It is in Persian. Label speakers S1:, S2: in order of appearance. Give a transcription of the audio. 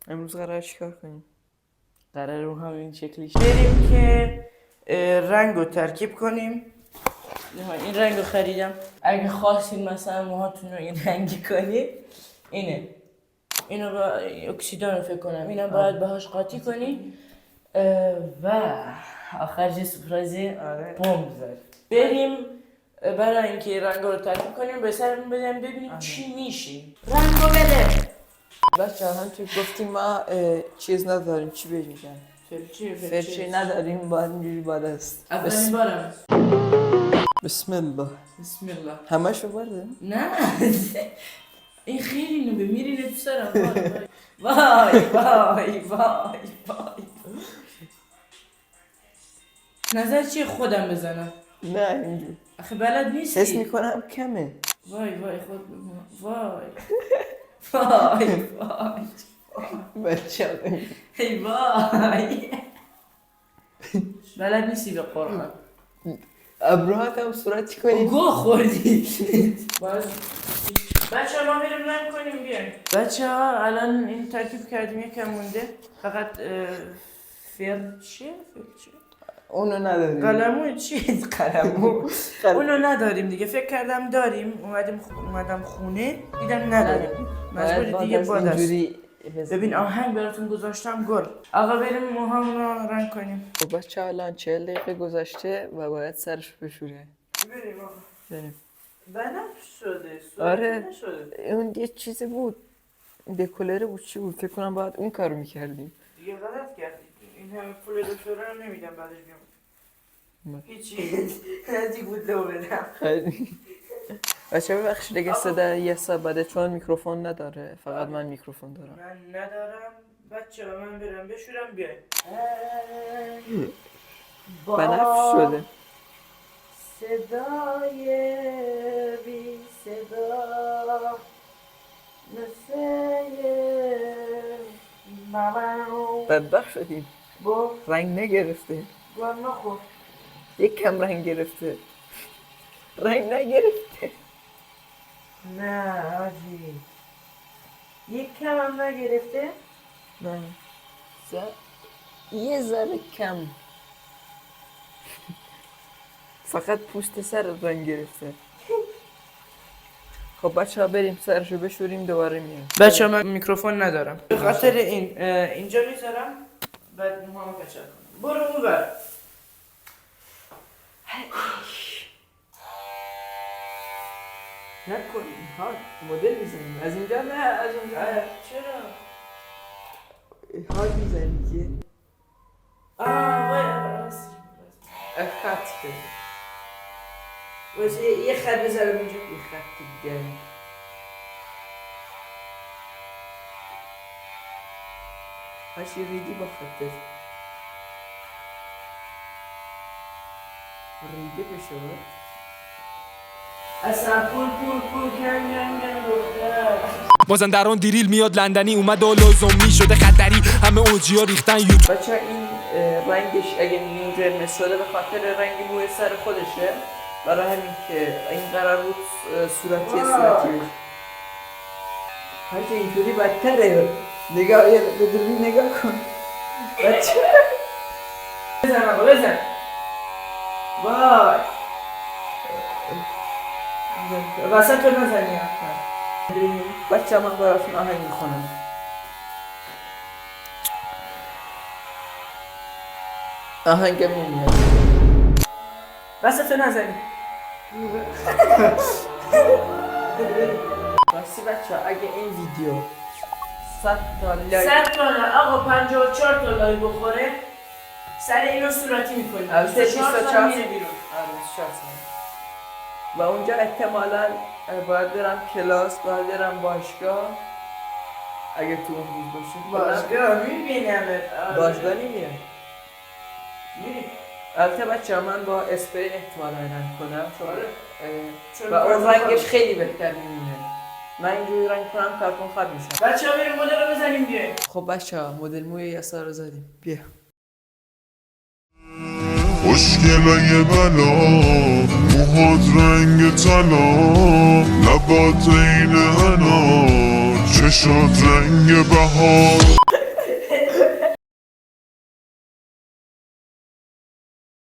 S1: امروز قرار چیکار کنیم؟ قرار رو همین شکلیش بریم که رنگ رو ترکیب کنیم. این رنگ رو خریدم. اگه خواستین مثلا موهاتون رو این رنگی کنید، اینو با اکسیدان رو فکر کنم اینم باید باهاش قاطی کنی و آخر چه سپرایزی بمب زد. بریم برای اینکه رنگ رو ترکیب کنیم به سرمون بدیم ببینیم چی میشه. رنگ رو بده.
S2: بچه هم توی گفتیم ما چیز نداریم، چی بگم فرچه نداریم، باید اینجوری باید است.
S1: اولین بارم.
S2: بسم الله.
S1: بسم الله.
S2: همشو برده؟
S1: نه این خیلی نوبه میرینه تو سرم. وای وای وای وای. نظر چیه خودم بزنم؟
S2: نه اینجوری
S1: آخه بلد نیستی.
S2: حس میکنم کمه.
S1: وای وای خود وای وای وای
S2: بچه
S1: ای وای بلد نیستی به قرآن.
S2: ابروهات هم صورت چی کنیم؟
S1: گوه خوردی. بچه ها ما بریم رنگ کنیم بیایم. بچه ها الان این ترکیب کردیم یکم مونده. فقط چیه؟
S2: اونو نداریم.
S1: قلمو چیه؟ قلمو اونو نداریم دیگه. فکر کردم داریم. اومدم خونه دیدم نداریم. مجبور دیگه با دست. ببین آهنگ براتون گذاشتم گل. آقا بریم موهامون رو رنگ کنیم.
S2: خب بچه الان 40 دقیقه گذشته و باید سرش بشوره.
S1: بریم آقا.
S2: بریم.
S1: بنفش شده.
S2: آره اون یه چیزی بود، دکولره بود، چی بود؟ فکر کنم باید اون کارو میکردیم.
S1: دیگه غلط کردیم. این همه پول دکتره هم نمیدم بعدش بیام. هیچی نزدیک بود لو بدم.
S2: بچه ببخش دیگه صدا یه بده چون میکروفون نداره، فقط من میکروفون دارم.
S1: من ندارم. بچه من برم بشورم بیایم.
S2: بنفش شده.
S1: صدای بی صدا مثل ممنون
S2: بدبخت شدیم.
S1: با
S2: رنگ نگرفته.
S1: گوه نخور.
S2: یک کم رنگ گرفته. رنگ نگرفته.
S1: نه آجی یک کم هم نگرفته؟
S2: نه یه ذره کم. فقط پوست سر رنگ گرفته. خب بچه ها بریم سرشو بشوریم دوباره میام.
S1: بچه من میکروفون ندارم به خاطر اینجا میذارم بعد موهامو کچل کنم. برو اون بر.
S2: نکن ها مدل میزنیم از اینجا، نه از اونجا.
S1: چرا؟
S2: حال میزنی که
S1: وای
S2: خط که
S1: واسه یه خط بذارم اینجا.
S2: یه خط دیگه هاشی ریدی با خطت ریده بشه
S1: اصلا پول کنگ دختر.
S3: مازندران دیریل میاد لندنی اومد و لازمی شده خطری همه اوجی ها ریختن
S2: بچه این رنگش اگه اینجا قرمز شده به خاطر رنگ موی سر خودشه، برای همین که این قرار بود صورتی بشه. هرچه اینجوری بدتره. نگاه به دوربین نگاه کن بچه.
S1: بزن آقا بزن. وای وسط رو نزنی.
S2: بچه من براتون آهنگ میخونم. آهنگم نمیاد.
S1: وسط رو نزنی.
S2: راستی بچه اگه این ویدیو 100 تا لایک
S1: 100 تا آقا 54 تا لایک بخوره سر اینو صورتی میکنی.
S2: البته 24
S1: میره بیرون.
S2: و اونجا احتمالاً باید برم کلاس، باید برم باشگاه اگه تو اون روز باشه.
S1: باشگاه میبینم.
S2: باشگاه نمیاد.
S1: میری.
S2: البته بچه من با اسپری احتمالاً رنگ کنم
S1: چون
S2: و اون رنگش خیلی بهتر میمونه. من اینجوری رنگ کنم کارتون خط میشم.
S1: بچه ها بریم مدل رو بزنیم بیایم.
S2: خب بچه ها مدل موی یسار رو زدیم. بیا
S4: خوشگلای بلا موهات رنگ طلا لبات عین انار چشات رنگ بهار